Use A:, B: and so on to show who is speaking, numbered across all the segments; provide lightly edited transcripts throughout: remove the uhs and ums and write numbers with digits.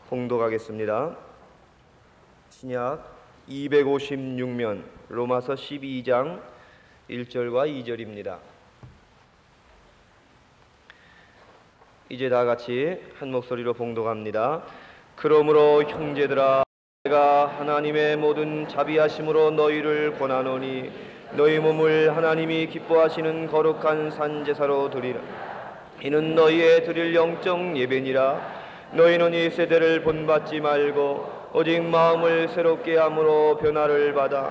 A: 봉독하겠습니다. 신약 256면 로마서 12장 1절과 2절입니다. 이제 다 같이 한 목소리로 봉독합니다. 그러므로 형제들아, 내가 하나님의 모든 자비하심으로 너희를 권하노니 너희 몸을 하나님이 기뻐하시는 거룩한 산제사로 드리라. 이는 너희의 드릴 영적 예배니라. 너희는 이 세대를 본받지 말고 오직 마음을 새롭게 함으로 변화를 받아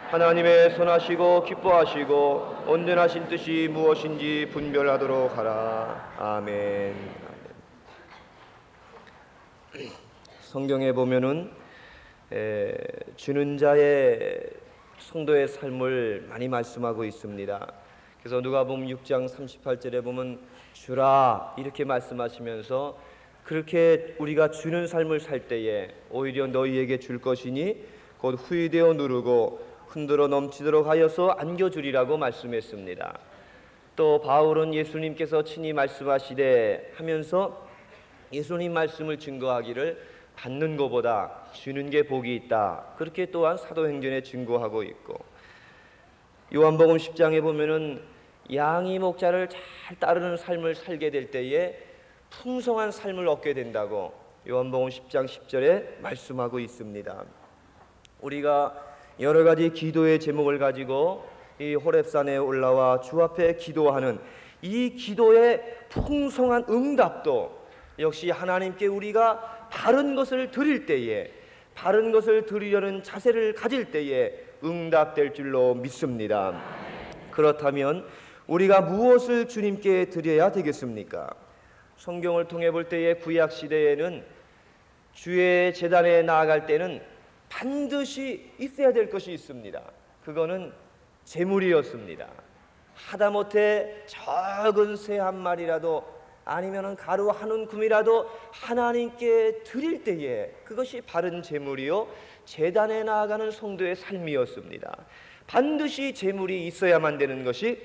A: 하나님의 선하시고 기뻐하시고 온전하신 뜻이 무엇인지 분별하도록 하라. 아멘. 성경에 보면은 주는 자의 성도의 삶을 많이 말씀하고 있습니다. 그래서 누가복음 6장 38절에 보면 주라 이렇게 말씀하시면서 그렇게 우리가 주는 삶을 살 때에 오히려 너희에게 줄 것이니 곧 후히되어 누르고 흔들어 넘치도록 하여서 안겨주리라고 말씀했습니다. 또 바울은 예수님께서 친히 말씀하시되 하면서 예수님 말씀을 증거하기를 받는 것보다 주는 게 복이 있다, 그렇게 또한 사도행전에 증거하고 있고, 요한복음 10장에 보면은 양이 목자를 잘 따르는 삶을 살게 될 때에 풍성한 삶을 얻게 된다고 요한복음 10장 10절에 말씀하고 있습니다. 우리가 여러 가지 기도의 제목을 가지고 이 호렙산에 올라와 주 앞에 기도하는 이 기도의 풍성한 응답도 역시 하나님께 우리가 바른 것을 드릴 때에, 바른 것을 드리려는 자세를 가질 때에 응답될 줄로 믿습니다. 그렇다면 우리가 무엇을 주님께 드려야 되겠습니까? 성경을 통해 볼 때에 구약 시대에는 주의 제단에 나아갈 때는 반드시 있어야 될 것이 있습니다. 그거는 제물이었습니다. 하다못해 적은 새 한 마리라도 아니면은 가루 한 움큼이라도 하나님께 드릴 때에 그것이 바른 제물이요 제단에 나아가는 성도의 삶이었습니다. 반드시 제물이 있어야만 되는 것이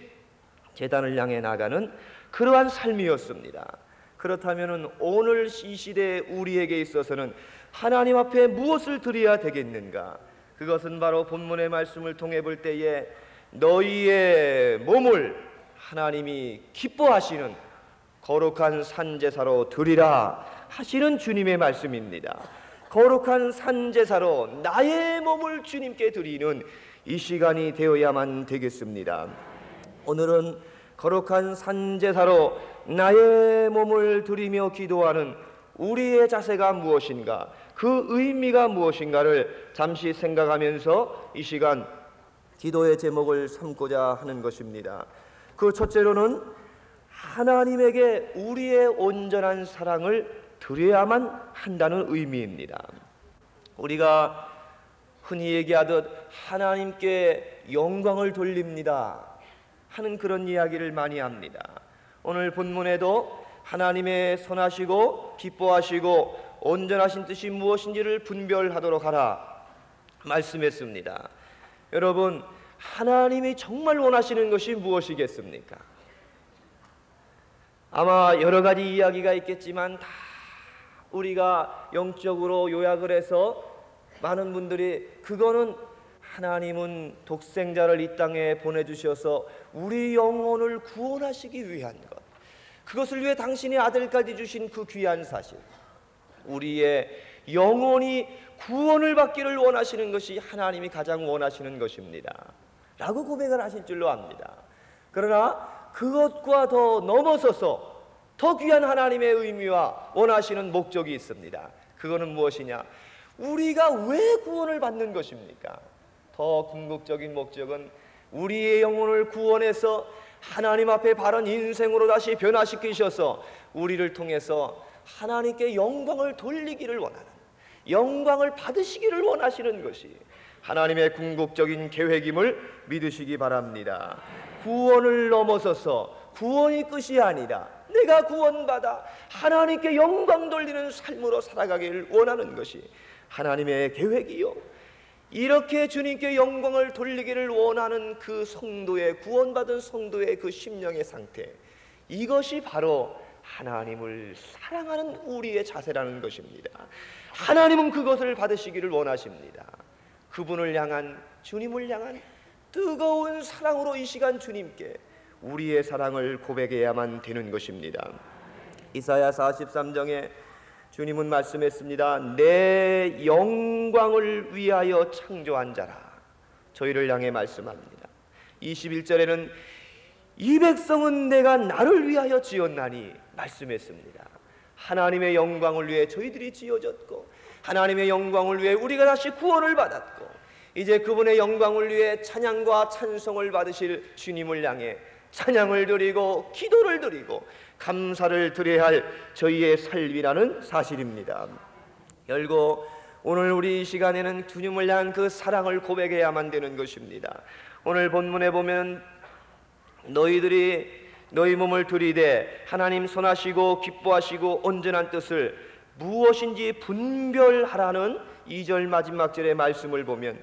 A: 제단을 향해 나가는 그러한 삶이었습니다. 그렇다면 오늘 이 시대에 우리에게 있어서는 하나님 앞에 무엇을 드려야 되겠는가? 그것은 바로 본문의 말씀을 통해 볼 때에 너희의 몸을 하나님이 기뻐하시는 거룩한 산제사로 드리라 하시는 주님의 말씀입니다. 거룩한 산제사로 나의 몸을 주님께 드리는 이 시간이 되어야만 되겠습니다. 오늘은 거룩한 산제사로 나의 몸을 드리며 기도하는 우리의 자세가 무엇인가, 그 의미가 무엇인가를 잠시 생각하면서 이 시간 기도의 제목을 삼고자 하는 것입니다. 그 첫째로는 하나님에게 우리의 온전한 사랑을 드려야만 한다는 의미입니다. 우리가 흔히 얘기하듯 하나님께 영광을 돌립니다 하는 그런 이야기를 많이 합니다. 오늘 본문에도 하나님의 선하시고 기뻐하시고 온전하신 뜻이 무엇인지를 분별하도록 하라 말씀했습니다. 여러분, 하나님이 정말 원하시는 것이 무엇이겠습니까? 아마 여러 가지 이야기가 있겠지만 다 우리가 영적으로 요약을 해서 많은 분들이 그거는 하나님은 독생자를 이 땅에 보내주셔서 우리 영혼을 구원하시기 위한 것, 그것을 위해 당신의 아들까지 주신 그 귀한 사실, 우리의 영혼이 구원을 받기를 원하시는 것이 하나님이 가장 원하시는 것입니다 라고 고백을 하실 줄로 압니다. 그러나 그것과 더 넘어서서 더 귀한 하나님의 의미와 원하시는 목적이 있습니다. 그거는 무엇이냐? 우리가 왜 구원을 받는 것입니까? 더 궁극적인 목적은 우리의 영혼을 구원해서 하나님 앞에 바른 인생으로 다시 변화시키셔서 우리를 통해서 하나님께 영광을 돌리기를 원하는, 영광을 받으시기를 원하시는 것이 하나님의 궁극적인 계획임을 믿으시기 바랍니다. 구원을 넘어서서 구원이 끝이 아니라 내가 구원받아 하나님께 영광 돌리는 삶으로 살아가기를 원하는 것이 하나님의 계획이요, 이렇게 주님께 영광을 돌리기를 원하는 그 성도의, 구원받은 성도의 그 심령의 상태, 이것이 바로 하나님을 사랑하는 우리의 자세라는 것입니다. 하나님은 그것을 받으시기를 원하십니다. 그분을 향한, 주님을 향한 뜨거운 사랑으로 이 시간 주님께 우리의 사랑을 고백해야만 되는 것입니다. 이사야 43장에 주님은 말씀했습니다. 내 영광을 위하여 창조한 자라. 저희를 향해 말씀합니다. 21절에는 이 백성은 내가 나를 위하여 지었나니 말씀했습니다. 하나님의 영광을 위해 저희들이 지어졌고, 하나님의 영광을 위해 우리가 다시 구원을 받았고, 이제 그분의 영광을 위해 찬양과 찬송을 받으실 주님을 향해 찬양을 드리고 기도를 드리고 감사를 드려야 할 저희의 삶이라는 사실입니다. 결국 오늘 우리 이 시간에는 주님을 향한 그 사랑을 고백해야만 되는 것입니다. 오늘 본문에 보면 너희들이 너희 몸을 들이되 하나님 선하시고 기뻐하시고 온전한 뜻을 무엇인지 분별하라는 2절 마지막 절의 말씀을 보면,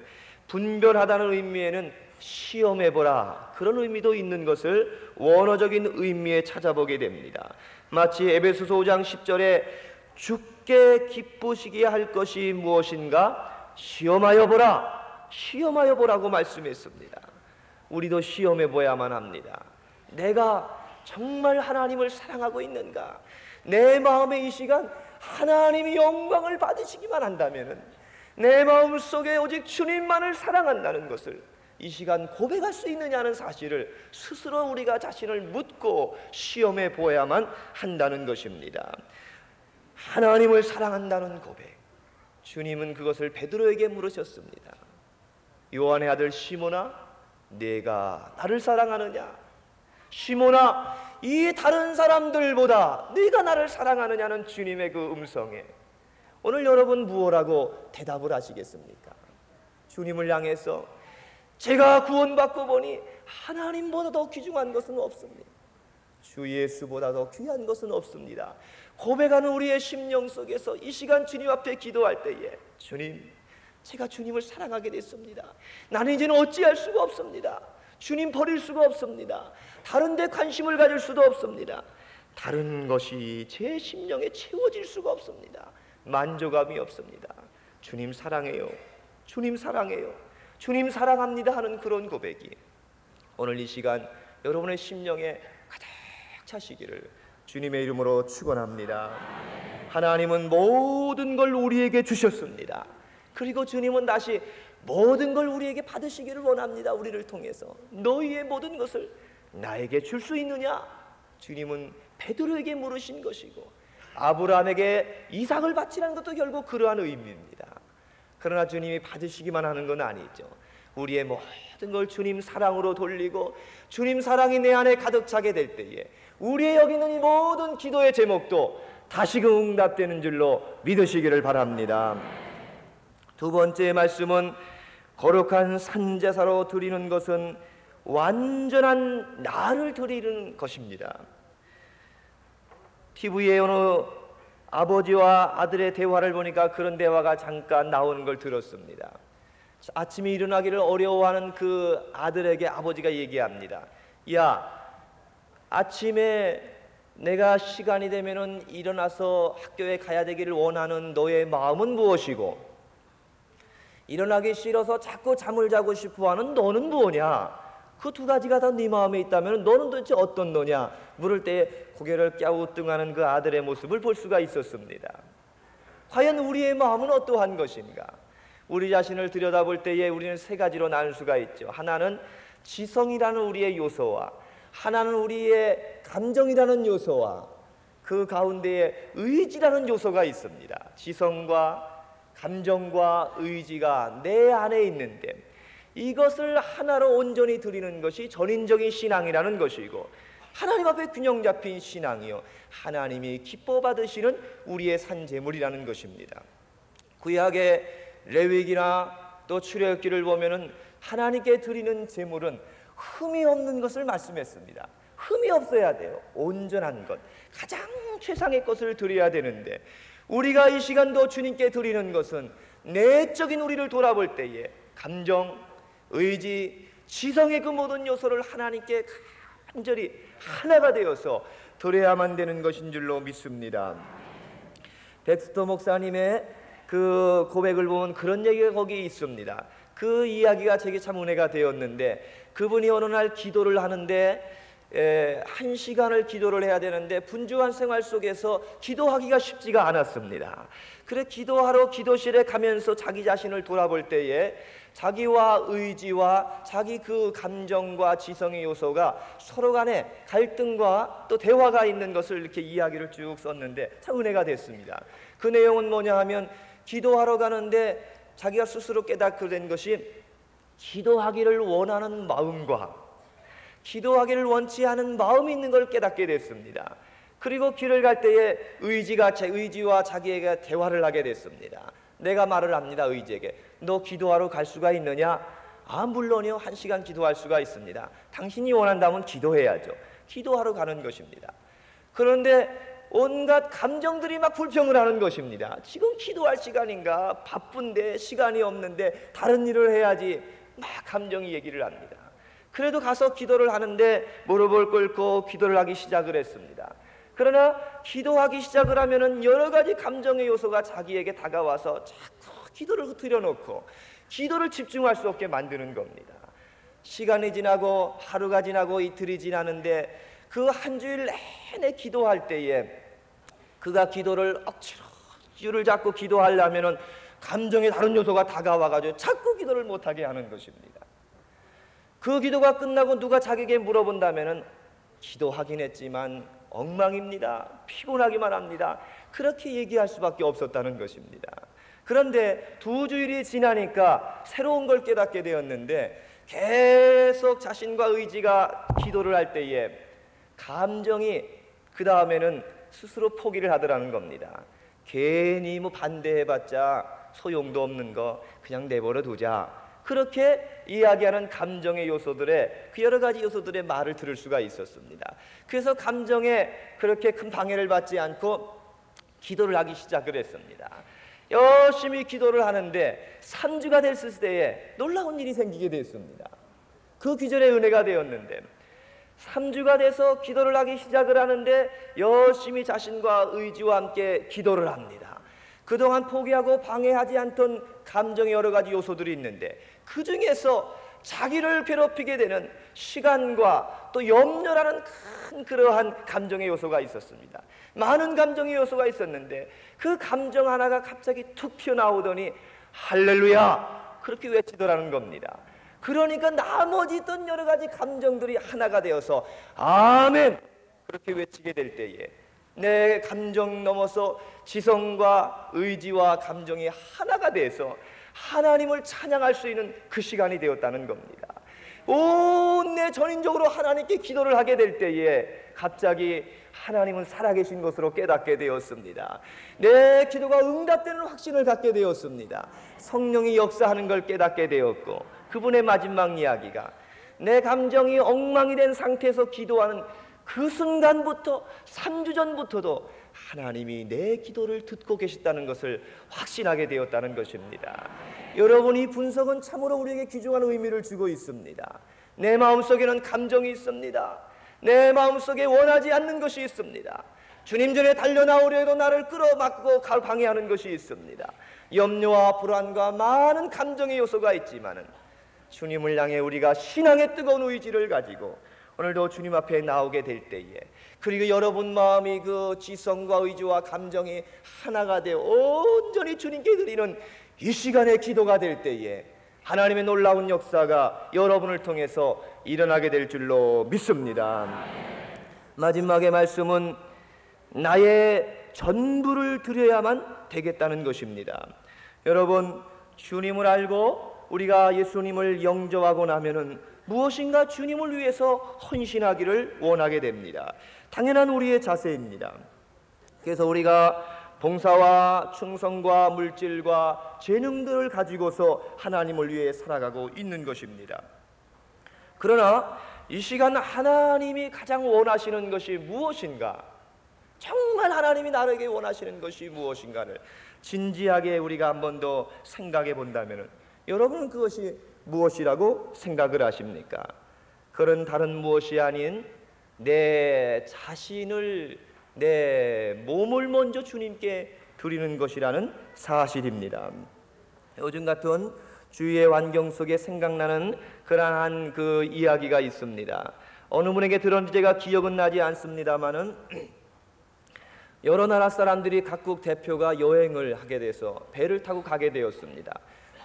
A: 분별하다는 의미에는 시험해보라, 그런 의미도 있는 것을 원어적인 의미에 찾아보게 됩니다. 마치 에베소서 5장 10절에 주께 기쁘시게 할 것이 무엇인가 시험하여 보라, 시험하여 보라고 말씀했습니다. 우리도 시험해 보야만 합니다. 내가 정말 하나님을 사랑하고 있는가? 내 마음에 이 시간 하나님이 영광을 받으시기만 한다면, 내 마음 속에 오직 주님만을 사랑한다는 것을 이 시간 고백할 수 있느냐는 사실을 스스로 우리가 자신을 묻고 시험해 보아야만 한다는 것입니다. 하나님을 사랑한다는 고백, 주님은 그것을 베드로에게 물으셨습니다. 요한의 아들 시몬아, 네가 나를 사랑하느냐? 시몬아, 이 다른 사람들보다 네가 나를 사랑하느냐는 주님의 그 음성에 오늘 여러분 무엇라고 대답을 하시겠습니까? 주님을 향해서 제가 구원받고 보니 하나님보다 더 귀중한 것은 없습니다. 주 예수보다 더 귀한 것은 없습니다. 고백하는 우리의 심령 속에서 이 시간 주님 앞에 기도할 때에, 주님, 제가 주님을 사랑하게 됐습니다. 나는 이제는 어찌할 수가 없습니다. 주님 버릴 수가 없습니다. 다른 데 관심을 가질 수도 없습니다. 다른 것이 제 심령에 채워질 수가 없습니다. 만족감이 없습니다. 주님 사랑해요, 주님 사랑해요, 주님 사랑합니다 하는 그런 고백이 오늘 이 시간 여러분의 심령에 가득 차시기를 주님의 이름으로 축원합니다. 하나님은 모든 걸 우리에게 주셨습니다. 그리고 주님은 다시 모든 걸 우리에게 받으시기를 원합니다. 우리를 통해서 너희의 모든 것을 나에게 줄 수 있느냐? 주님은 베드로에게 물으신 것이고, 아브라함에게 이삭을 바치라는 것도 결국 그러한 의미입니다. 그러나 주님이 받으시기만 하는 건 아니죠. 우리의 모든 걸 주님 사랑으로 돌리고 주님 사랑이 내 안에 가득 차게 될 때에 우리의 여기 있는 이 모든 기도의 제목도 다시금 응답되는 줄로 믿으시기를 바랍니다. 두 번째 말씀은 거룩한 산제사로 드리는 것은 완전한 나를 드리는 것입니다. TV에 어느 아버지와 아들의 대화를 보니까 그런 대화가 잠깐 나오는 걸 들었습니다. 아침에 일어나기를 어려워하는 그 아들에게 아버지가 얘기합니다. 야, 아침에 내가 시간이 되면은 일어나서 학교에 가야 되기를 원하는 너의 마음은 무엇이고, 일어나기 싫어서 자꾸 잠을 자고 싶어하는 너는 뭐냐? 그 두 가지가 다 네 마음에 있다면 너는 도대체 어떤 너냐? 물을 때 고개를 갸우뚱하는 그 아들의 모습을 볼 수가 있었습니다. 과연 우리의 마음은 어떠한 것인가? 우리 자신을 들여다볼 때에 우리는 세 가지로 나눌 수가 있죠. 하나는 지성이라는 우리의 요소와, 하나는 우리의 감정이라는 요소와, 그 가운데에 의지라는 요소가 있습니다. 지성과 감정과 의지가 내 안에 있는데 이것을 하나로 온전히 드리는 것이 전인적인 신앙이라는 것이고, 하나님 앞에 균형 잡힌 신앙이요, 하나님이 기뻐 받으시는 우리의 산제물이라는 것입니다. 구약의 레위기나 또 출애굽기를 보면은 하나님께 드리는 제물은 흠이 없는 것을 말씀했습니다. 흠이 없어야 돼요. 온전한 것, 가장 최상의 것을 드려야 되는데, 우리가 이 시간도 주님께 드리는 것은 내적인 우리를 돌아볼 때에 감정, 의지, 지성의 그 모든 요소를 하나님께 간절히 하나가 되어서 드려야만 되는 것인 줄로 믿습니다. 백스터 목사님의 그 고백을 보면 그런 얘기가 거기 있습니다. 그 이야기가 제게 참 은혜가 되었는데, 그분이 어느 날 기도를 하는데 1시간을 기도를 해야 되는데 분주한 생활 속에서 기도하기가 쉽지가 않았습니다. 그래 기도하러 기도실에 가면서 자기 자신을 돌아볼 때에 자기와 의지와 자기 그 감정과 지성의 요소가 서로 간에 갈등과 또 대화가 있는 것을 이렇게 이야기를 쭉 썼는데 참 은혜가 됐습니다. 그 내용은 뭐냐 하면, 기도하러 가는데 자기가 스스로 깨닫게 된 것이, 기도하기를 원하는 마음과 기도하기를 원치 않은 마음이 있는 걸 깨닫게 됐습니다. 그리고 길을 갈 때에 의지와 자기에게 대화를 하게 됐습니다. 내가 말을 합니다. 의지에게, 너 기도하러 갈 수가 있느냐? 아, 물론이요. 1시간 기도할 수가 있습니다. 당신이 원한다면 기도해야죠. 기도하러 가는 것입니다. 그런데 온갖 감정들이 막 불평을 하는 것입니다. 지금 기도할 시간인가? 바쁜데, 시간이 없는데 다른 일을 해야지. 막 감정이 얘기를 합니다. 그래도 가서 기도를 하는데 무릎을 꿇고 기도를 하기 시작을 했습니다. 그러나 기도하기 시작을 하면은 여러 가지 감정의 요소가 자기에게 다가와서 자꾸 기도를 흐트려 놓고 기도를 집중할 수 없게 만드는 겁니다. 시간이 지나고 하루가 지나고 이틀이 지나는데 그 한 주일 내내 기도할 때에 그가 기도를 억지로 줄을 잡고 기도하려면은 감정의 다른 요소가 다가와가지고 자꾸 기도를 못하게 하는 것입니다. 그 기도가 끝나고 누가 자기에게 물어본다면은 기도하긴 했지만 엉망입니다. 피곤하기만 합니다. 그렇게 얘기할 수밖에 없었다는 것입니다. 그런데 2주일이 지나니까 새로운 걸 깨닫게 되었는데, 계속 자신과 의지가 기도를 할 때에 감정이 그 다음에는 스스로 포기를 하더라는 겁니다. 괜히 뭐 반대해봤자 소용도 없는 거 그냥 내버려 두자. 그렇게 이야기하는 감정의 요소들의 그 여러 가지 요소들의 말을 들을 수가 있었습니다. 그래서 감정에 그렇게 큰 방해를 받지 않고 기도를 하기 시작을 했습니다. 열심히 기도를 하는데 3주가 됐을 때에 놀라운 일이 생기게 됐습니다. 그 기절의 은혜가 되었는데, 3주가 돼서 기도를 하기 시작을 하는데 열심히 자신과 의지와 함께 기도를 합니다. 그동안 포기하고 방해하지 않던 감정의 여러 가지 요소들이 있는데, 그 중에서 자기를 괴롭히게 되는 시간과 또 염려라는 큰 그러한 감정의 요소가 있었습니다. 많은 감정의 요소가 있었는데 그 감정 하나가 갑자기 툭 튀어나오더니 할렐루야 그렇게 외치더라는 겁니다. 그러니까 나머지 있던 여러 가지 감정들이 하나가 되어서 아멘 그렇게 외치게 될 때에 내 감정 넘어서 지성과 의지와 감정이 하나가 돼서 하나님을 찬양할 수 있는 그 시간이 되었다는 겁니다. 온 내 전인적으로 하나님께 기도를 하게 될 때에 갑자기 하나님은 살아계신 것으로 깨닫게 되었습니다. 내 기도가 응답되는 확신을 갖게 되었습니다. 성령이 역사하는 걸 깨닫게 되었고, 그분의 마지막 이야기가 내 감정이 엉망이 된 상태에서 기도하는 그 순간부터 3주 전부터도 하나님이 내 기도를 듣고 계셨다는 것을 확신하게 되었다는 것입니다. 여러분, 이 분석은 참으로 우리에게 귀중한 의미를 주고 있습니다. 내 마음속에는 감정이 있습니다. 내 마음속에 원하지 않는 것이 있습니다. 주님 전에 달려나오려 해도 나를 끌어막고 방해하는 것이 있습니다. 염려와 불안과 많은 감정의 요소가 있지만은 주님을 향해 우리가 신앙의 뜨거운 의지를 가지고 오늘도 주님 앞에 나오게 될 때에, 그리고 여러분 마음이 그 지성과 의지와 감정이 하나가 되어 온전히 주님께 드리는 이 시간의 기도가 될 때에 하나님의 놀라운 역사가 여러분을 통해서 일어나게 될 줄로 믿습니다. 마지막의 말씀은 나의 전부를 드려야만 되겠다는 것입니다. 여러분, 주님을 알고 우리가 예수님을 영접하고 나면은 무엇인가 주님을 위해서 헌신하기를 원하게 됩니다. 당연한 우리의 자세입니다. 그래서 우리가 봉사와 충성과 물질과 재능들을 가지고서 하나님을 위해 살아가고 있는 것입니다. 그러나 이 시간 하나님이 가장 원하시는 것이 무엇인가? 정말 하나님이 나에게 원하시는 것이 무엇인가를 진지하게 우리가 한 번 더 생각해 본다면 여러분은 그것이 무엇이라고 생각을 하십니까? 그런 다른 무엇이 아닌 내 자신을, 내 몸을 먼저 주님께 드리는 것이라는 사실입니다. 요즘 같은 주위의 환경 속에 생각나는 그러한 그 이야기가 있습니다. 어느 분에게 들었는지 제가 기억은 나지 않습니다마는 여러 나라 사람들이 각국 대표가 여행을 하게 돼서 배를 타고 가게 되었습니다.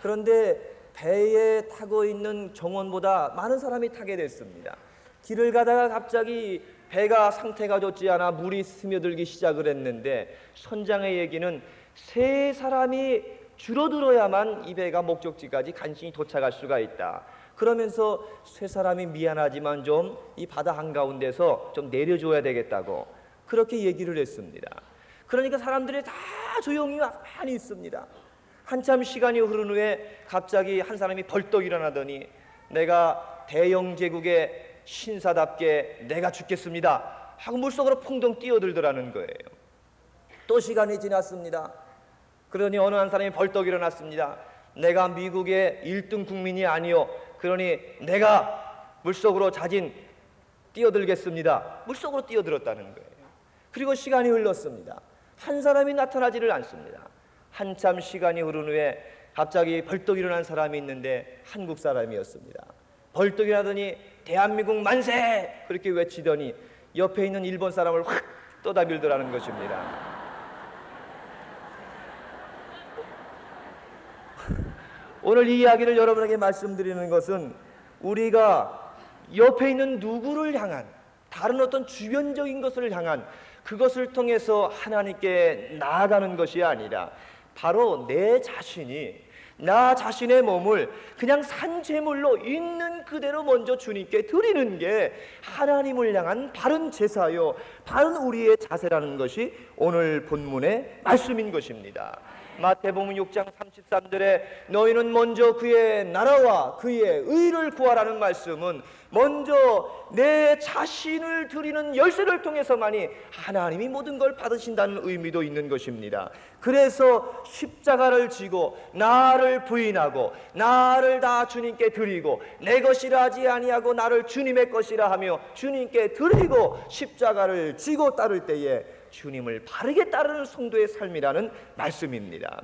A: 그런데 배에 타고 있는 정원보다 많은 사람이 타게 됐습니다. 길을 가다가 갑자기 배가 상태가 좋지 않아 물이 스며들기 시작을 했는데, 선장의 얘기는 3사람이 줄어들어야만 이 배가 목적지까지 간신히 도착할 수가 있다. 그러면서 3사람이 미안하지만 좀 이 바다 한가운데서 좀 내려줘야 되겠다고 그렇게 얘기를 했습니다. 그러니까 사람들이 다 조용히 많이 있습니다. 한참 시간이 흐른 후에 갑자기 한 사람이 벌떡 일어나더니 내가 대영 제국의 신사답게 내가 죽겠습니다 하고 물속으로 풍덩 뛰어들더라는 거예요. 또 시간이 지났습니다. 그러니 어느 한 사람이 벌떡 일어났습니다. 내가 미국의 1등 국민이 아니요, 그러니 내가 물속으로 자진 뛰어들겠습니다. 물속으로 뛰어들었다는 거예요. 그리고 시간이 흘렀습니다. 한 사람이 나타나지를 않습니다. 한참 시간이 흐른 후에 갑자기 벌떡 일어난 사람이 있는데 한국 사람이었습니다. 벌떡 일어나더니 대한민국 만세! 그렇게 외치더니 옆에 있는 일본 사람을 확 떠다밀더라는 것입니다. 오늘 이 이야기를 여러분에게 말씀드리는 것은 우리가 옆에 있는 누구를 향한, 다른 어떤 주변적인 것을 향한 그것을 통해서 하나님께 나아가는 것이 아니라 바로 내 자신이, 나 자신의 몸을 그냥 산제물로 있는 그대로 먼저 주님께 드리는 게 하나님을 향한 바른 제사요, 바른 우리의 자세라는 것이 오늘 본문의 말씀인 것입니다. 마태복음 6장 33절에 너희는 먼저 그의 나라와 그의 의를 구하라는 말씀은 먼저 내 자신을 드리는 열쇠를 통해서만이 하나님이 모든 걸 받으신다는 의미도 있는 것입니다. 그래서 십자가를 지고 나를 부인하고 나를 다 주님께 드리고 내 것이라 하지 아니하고 나를 주님의 것이라 하며 주님께 드리고 십자가를 지고 따를 때에 주님을 바르게 따르는 성도의 삶이라는 말씀입니다.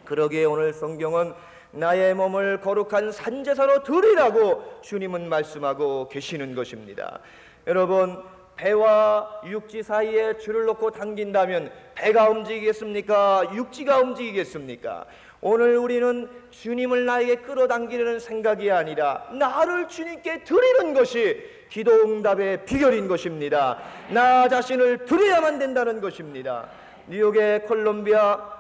A: 그러기에 오늘 성경은 나의 몸을 거룩한 산제사로 드리라고 주님은 말씀하고 계시는 것입니다. 여러분, 배와 육지 사이에 줄을 놓고 당긴다면 배가 움직이겠습니까? 육지가 움직이겠습니까? 오늘 우리는 주님을 나에게 끌어당기려는 생각이 아니라 나를 주님께 드리는 것이 기도 응답의 비결인 것입니다. 나 자신을 드려야만 된다는 것입니다. 뉴욕의 콜롬비아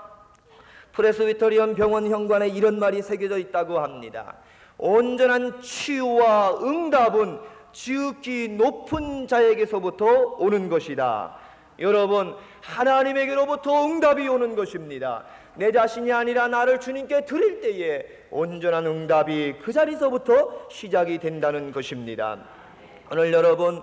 A: 프레스비터리언 병원 현관에 이런 말이 새겨져 있다고 합니다. 온전한 치유와 응답은 지극히 높은 자에게서부터 오는 것이다. 여러분, 하나님에게로부터 응답이 오는 것입니다. 내 자신이 아니라 나를 주님께 드릴 때에 온전한 응답이 그 자리서부터 시작이 된다는 것입니다. 오늘 여러분,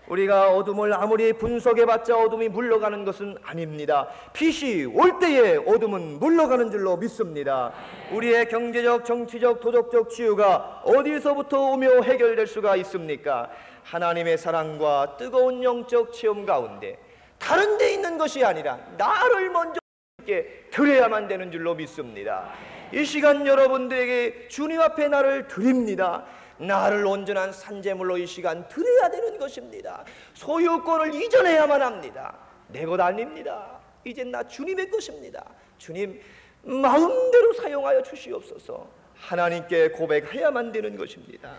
A: 우리가 어둠을 아무리 분석해봤자 어둠이 물러가는 것은 아닙니다. 빛이 올 때에 어둠은 물러가는 줄로 믿습니다. 우리의 경제적, 정치적, 도덕적 치유가 어디서부터 오며 해결될 수가 있습니까? 하나님의 사랑과 뜨거운 영적 체험 가운데 다른 데 있는 것이 아니라 나를 먼저 드려야만 되는 줄로 믿습니다. 이 시간 여러분들에게 주님 앞에 나를 드립니다. 나를 온전한 산제물로 이 시간 드려야 되는 것입니다. 소유권을 이전해야만 합니다. 내 것 아닙니다. 이젠 나 주님의 것입니다. 주님 마음대로 사용하여 주시옵소서. 하나님께 고백해야만 되는 것입니다.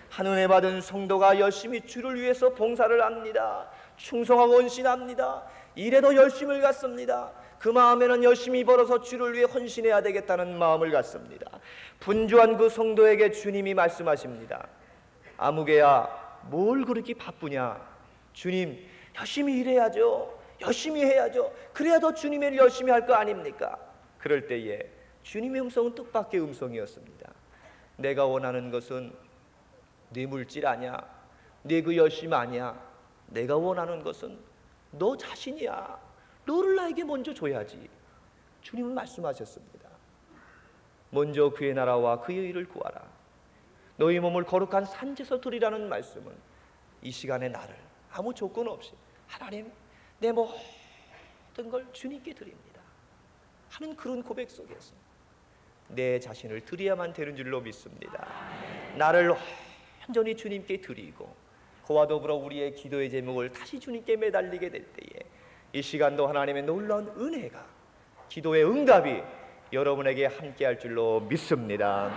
A: 한은혜 받은 성도가 열심히 주를 위해서 봉사를 합니다. 충성하고 헌신합니다. 일에도 열심을 갖습니다. 그 마음에는 열심히 벌어서 주를 위해 헌신해야 되겠다는 마음을 갖습니다. 분주한 그 성도에게 주님이 말씀하십니다. 아무개야, 뭘 그렇게 바쁘냐? 주님, 열심히 일해야죠. 열심히 해야죠. 그래야 더 주님의 일 열심히 할 거 아닙니까? 그럴 때에 주님의 음성은 뜻밖의 음성이었습니다. 내가 원하는 것은 네 물질 아니야. 네 그 열심 아니야. 내가 원하는 것은 너 자신이야. 너를 나에게 먼저 줘야지. 주님은 말씀하셨습니다. 먼저 그의 나라와 그의 일을 구하라. 너희 몸을 거룩한 산제서 드리라는 말씀은 이 시간에 나를, 아무 조건 없이 하나님 내 모든 걸 주님께 드립니다 하는 그런 고백 속에서 내 자신을 드려야만 되는 줄로 믿습니다. 나를 완전히 주님께 드리고 그와 더불어 우리의 기도의 제목을 다시 주님께 매달리게 될 때에 이 시간도 하나님의 놀라운 은혜가 기도의 응답이 여러분에게 함께할 줄로 믿습니다.